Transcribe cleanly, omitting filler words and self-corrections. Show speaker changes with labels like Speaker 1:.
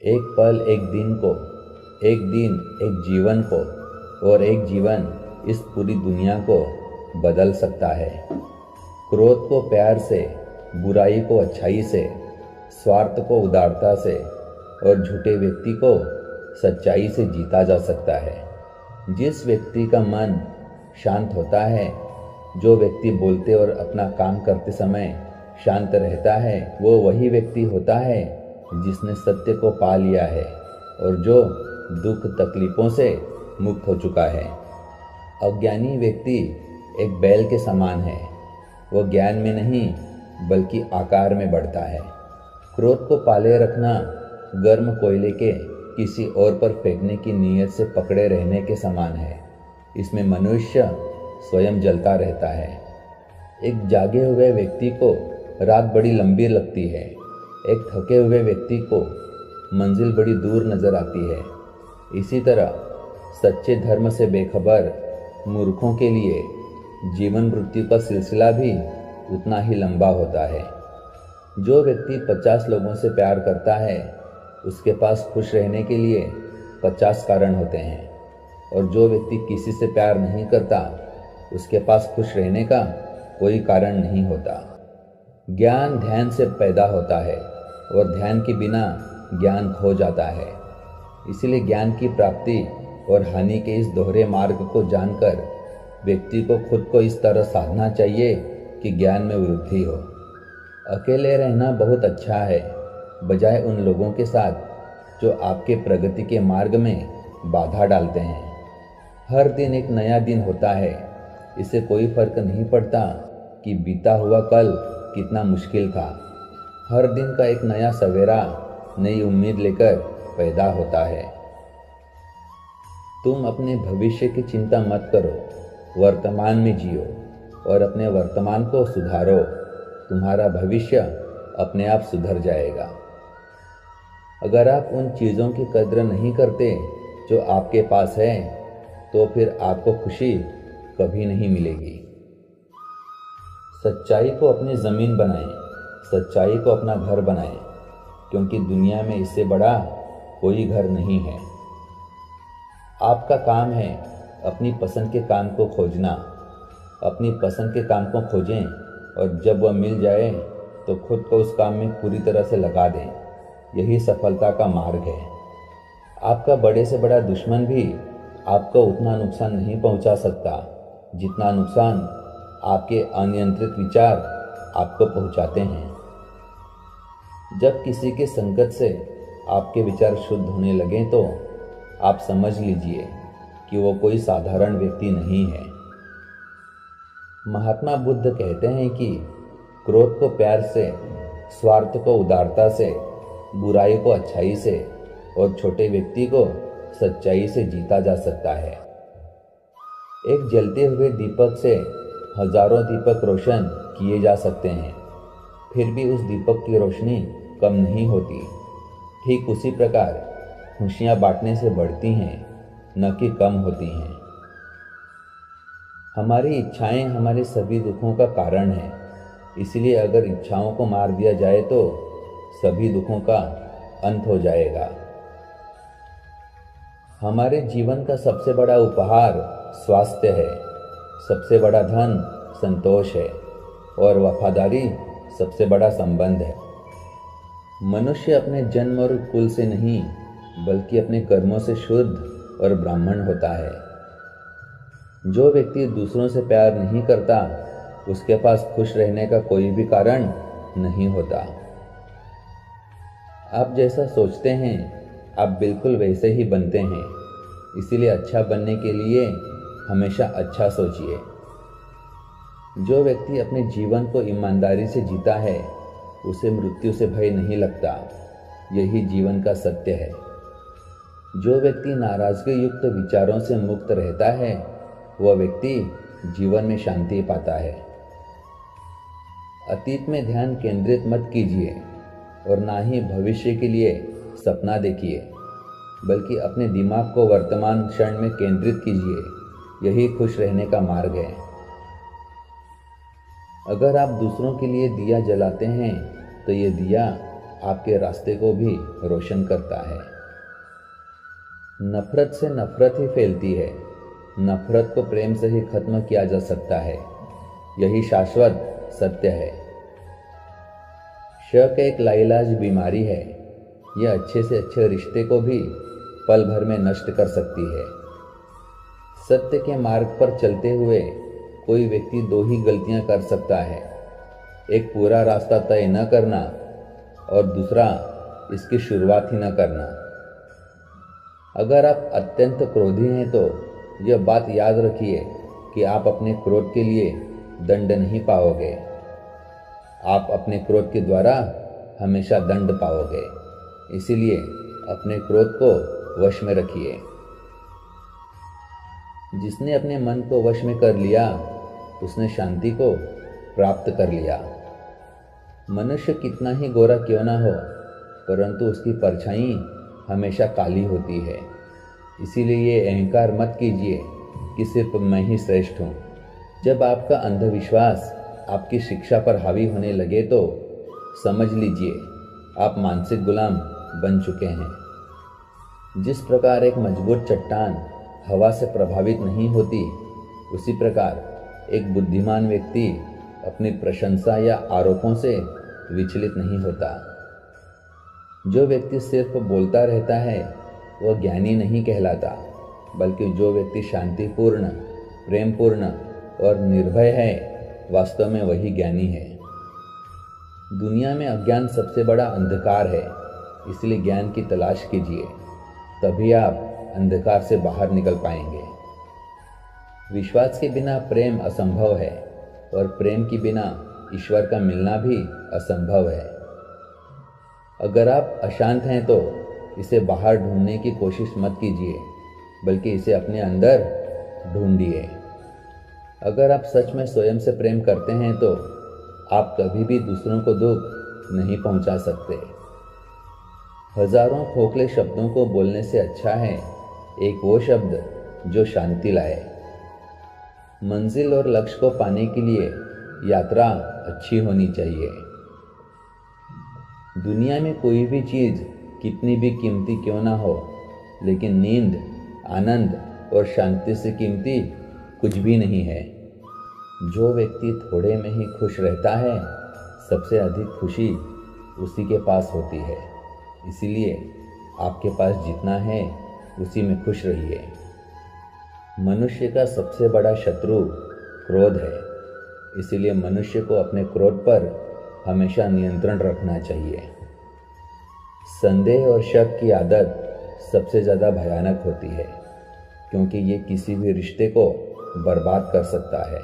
Speaker 1: एक पल एक दिन को, एक दिन एक जीवन को, और एक जीवन इस पूरी दुनिया को बदल सकता है। क्रोध को प्यार से, बुराई को अच्छाई से, स्वार्थ को उदारता से और झूठे व्यक्ति को सच्चाई से जीता जा सकता है। जिस व्यक्ति का मन शांत होता है, जो व्यक्ति बोलते और अपना काम करते समय शांत रहता है, वो वही व्यक्ति होता है जिसने सत्य को पा लिया है और जो दुख तकलीफों से मुक्त हो चुका है। अज्ञानी व्यक्ति एक बैल के समान है। वो ज्ञान में नहीं बल्कि आकार में बढ़ता है। क्रोध को पाले रखना गर्म कोयले के किसी और पर फेंकने की नीयत से पकड़े रहने के समान है। इसमें मनुष्य स्वयं जलता रहता है। एक जागे हुए व्यक्ति को रात बड़ी लंबी लगती है। एक थके हुए व्यक्ति को मंजिल बड़ी दूर नजर आती है। इसी तरह सच्चे धर्म से बेखबर मूर्खों के लिए जीवन मृत्यु का सिलसिला भी उतना ही लंबा होता है। जो व्यक्ति 50 लोगों से प्यार करता है, उसके पास खुश रहने के लिए 50 कारण होते हैं, और जो व्यक्ति किसी से प्यार नहीं करता, उसके पास खुश रहने का कोई कारण नहीं होता। ज्ञान ध्यान से पैदा होता है और ध्यान के बिना ज्ञान खो जाता है। इसलिए ज्ञान की प्राप्ति और हानि के इस दोहरे मार्ग को जानकर व्यक्ति को खुद को इस तरह साधना चाहिए कि ज्ञान में वृद्धि हो। अकेले रहना बहुत अच्छा है, बजाय उन लोगों के साथ जो आपके प्रगति के मार्ग में बाधा डालते हैं। हर दिन एक नया दिन होता है। इससे कोई फर्क नहीं पड़ता कि बीता हुआ कल कितना मुश्किल था। हर दिन का एक नया सवेरा नई उम्मीद लेकर पैदा होता है। तुम अपने भविष्य की चिंता मत करो, वर्तमान में जियो और अपने वर्तमान को सुधारो। तुम्हारा भविष्य अपने आप सुधर जाएगा। अगर आप उन चीज़ों की कद्र नहीं करते जो आपके पास है, तो फिर आपको खुशी कभी नहीं मिलेगी। सच्चाई को अपनी ज़मीन बनाएं, सच्चाई को अपना घर बनाएं, क्योंकि दुनिया में इससे बड़ा कोई घर नहीं है। आपका काम है अपनी पसंद के काम को खोजना। अपनी पसंद के काम को खोजें और जब वह मिल जाए तो खुद को उस काम में पूरी तरह से लगा दें। यही सफलता का मार्ग है। आपका बड़े से बड़ा दुश्मन भी आपको उतना नुकसान नहीं पहुंचा सकता जितना नुकसान आपके अनियंत्रित विचार आपको पहुंचाते हैं। जब किसी के संगत से आपके विचार शुद्ध होने लगें तो आप समझ लीजिए कि वो कोई साधारण व्यक्ति नहीं है। महात्मा बुद्ध कहते हैं कि क्रोध को प्यार से, स्वार्थ को उदारता से, बुराई को अच्छाई से और छोटे व्यक्ति को सच्चाई से जीता जा सकता है। एक जलते हुए दीपक से हजारों दीपक रोशन किए जा सकते हैं, फिर भी उस दीपक की रोशनी कम नहीं होती। ठीक उसी प्रकार खुशियाँ बांटने से बढ़ती हैं, न कि कम होती हैं। हमारी इच्छाएं हमारे सभी दुखों का कारण हैं। इसलिए अगर इच्छाओं को मार दिया जाए तो सभी दुखों का अंत हो जाएगा। हमारे जीवन का सबसे बड़ा उपहार स्वास्थ्य है, सबसे बड़ा धन संतोष है और वफादारी सबसे बड़ा संबंध है। मनुष्य अपने जन्म और कुल से नहीं बल्कि अपने कर्मों से शुद्ध और ब्राह्मण होता है। जो व्यक्ति दूसरों से प्यार नहीं करता, उसके पास खुश रहने का कोई भी कारण नहीं होता। आप जैसा सोचते हैं, आप बिल्कुल वैसे ही बनते हैं। इसीलिए अच्छा बनने के लिए हमेशा अच्छा सोचिए। जो व्यक्ति अपने जीवन को ईमानदारी से जीता है, उसे मृत्यु से भय नहीं लगता। यही जीवन का सत्य है। जो व्यक्ति नाराजगी युक्त विचारों से मुक्त रहता है, वह व्यक्ति जीवन में शांति पाता है। अतीत में ध्यान केंद्रित मत कीजिए और ना ही भविष्य के लिए सपना देखिए, बल्कि अपने दिमाग को वर्तमान क्षण में केंद्रित कीजिए। यही खुश रहने का मार्ग है। अगर आप दूसरों के लिए दिया जलाते हैं तो ये दिया आपके रास्ते को भी रोशन करता है। नफरत से नफरत ही फैलती है, नफरत को प्रेम से ही खत्म किया जा सकता है, यही शाश्वत सत्य है। शक एक लाइलाज बीमारी है, यह अच्छे से अच्छे रिश्ते को भी पल भर में नष्ट कर सकती है। सत्य के मार्ग पर चलते हुए कोई व्यक्ति दो ही गलतियां कर सकता है, एक पूरा रास्ता तय न करना और दूसरा इसकी शुरुआत ही न करना। अगर आप अत्यंत क्रोधी हैं तो यह बात याद रखिए कि आप अपने क्रोध के लिए दंड नहीं पाओगे, आप अपने क्रोध के द्वारा हमेशा दंड पाओगे। इसीलिए अपने क्रोध को वश में रखिए। जिसने अपने मन को वश में कर लिया उसने शांति को प्राप्त कर लिया। मनुष्य कितना ही गोरा क्यों ना हो, परंतु उसकी परछाई हमेशा काली होती है। इसीलिए ये अहंकार मत कीजिए कि सिर्फ मैं ही श्रेष्ठ हूँ। जब आपका अंधविश्वास आपकी शिक्षा पर हावी होने लगे तो समझ लीजिए आप मानसिक गुलाम बन चुके हैं। जिस प्रकार एक मजबूत चट्टान हवा से प्रभावित नहीं होती, उसी प्रकार एक बुद्धिमान व्यक्ति अपनी प्रशंसा या आरोपों से विचलित नहीं होता। जो व्यक्ति सिर्फ बोलता रहता है वह ज्ञानी नहीं कहलाता, बल्कि जो व्यक्ति शांतिपूर्ण, प्रेमपूर्ण और निर्भय है, वास्तव में वही ज्ञानी है। दुनिया में अज्ञान सबसे बड़ा अंधकार है, इसलिए ज्ञान की तलाश कीजिए, तभी आप अंधकार से बाहर निकल पाएंगे। विश्वास के बिना प्रेम असंभव है और प्रेम के बिना ईश्वर का मिलना भी असंभव है। अगर आप अशांत हैं तो इसे बाहर ढूंढने की कोशिश मत कीजिए, बल्कि इसे अपने अंदर ढूंढिए। अगर आप सच में स्वयं से प्रेम करते हैं तो आप कभी भी दूसरों को दुख नहीं पहुंचा सकते। हजारों खोखले शब्दों को बोलने से अच्छा है एक वो शब्द जो शांति लाए। मंजिल और लक्ष्य को पाने के लिए यात्रा अच्छी होनी चाहिए। दुनिया में कोई भी चीज़ कितनी भी कीमती क्यों ना हो, लेकिन नींद, आनंद और शांति से कीमती कुछ भी नहीं है। जो व्यक्ति थोड़े में ही खुश रहता है, सबसे अधिक खुशी उसी के पास होती है। इसीलिए आपके पास जितना है उसी में खुश रहिए। मनुष्य का सबसे बड़ा शत्रु क्रोध है, इसीलिए मनुष्य को अपने क्रोध पर हमेशा नियंत्रण रखना चाहिए। संदेह और शक की आदत सबसे ज़्यादा भयानक होती है, क्योंकि ये किसी भी रिश्ते को बर्बाद कर सकता है।